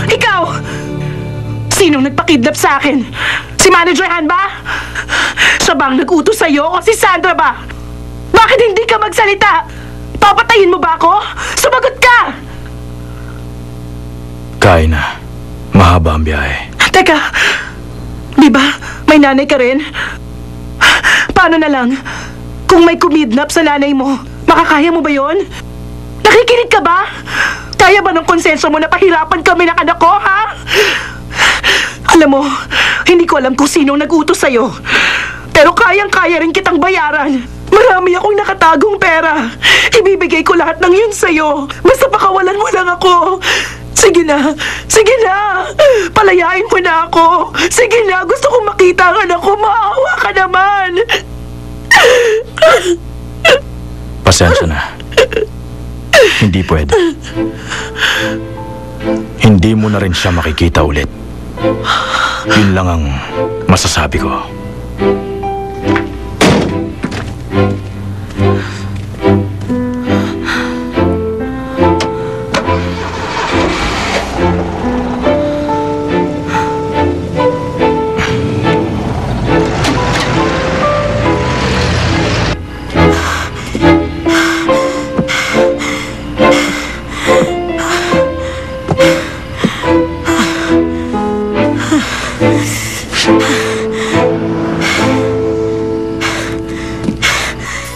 Ikaw! Sinong nagpakidnap sa akin? Si Manager Han ba? Siya bang nag-utos sa'yo o si Sandra ba? Bakit hindi ka magsalita? Papatayin mo ba ako? Sumagot ka! Kain na. Mahaba ang biyahe. Teka, di ba may nanay ka rin? Paano na lang? Kung may kumidnap sa nanay mo, makakaya mo ba yon? Nakikinig ka ba? Kaya ba ng konsensya mo na pahirapan kami ng anak ko, ha? Alam mo, hindi ko alam kung sinong nag-utos sa'yo. Pero kayang-kaya rin kitang bayaran. Marami akong nakatagong pera. Ibibigay ko lahat ng yun sa'yo. Basta pakawalan mo lang ako. Sige na! Sige na! Palayain mo na ako! Sige na! Gusto kong makita ang anak ko! Maawa ka naman! Pasensya na. Hindi pwede. Hindi mo na rin siya makikita ulit. Yun lang ang masasabi ko.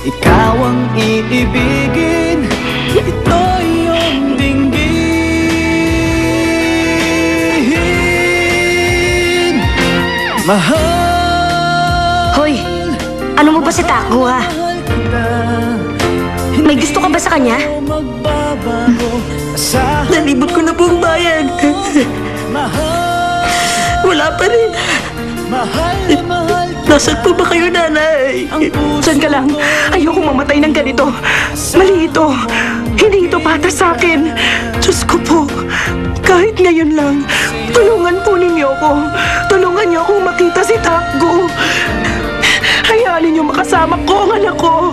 Ikaw ang iibigin, ito iyong dinggin. Mahal. Hoy, ano mo ba si Taco, ha? May gusto ka ba sa kanya? Nalibot ko na pong bayan. Wala pa rin. Nasaan po ba kayo, nanay? Diyan ka lang. Ayokong mamatay ng ganito. Mali ito. Hindi ito para sa akin. Diyos ko po. Kahit ngayon lang, tulungan po ninyo ako. Tulungan niyo akong makita si Takgo. Hayaan ninyo makasama ko ang anak ko.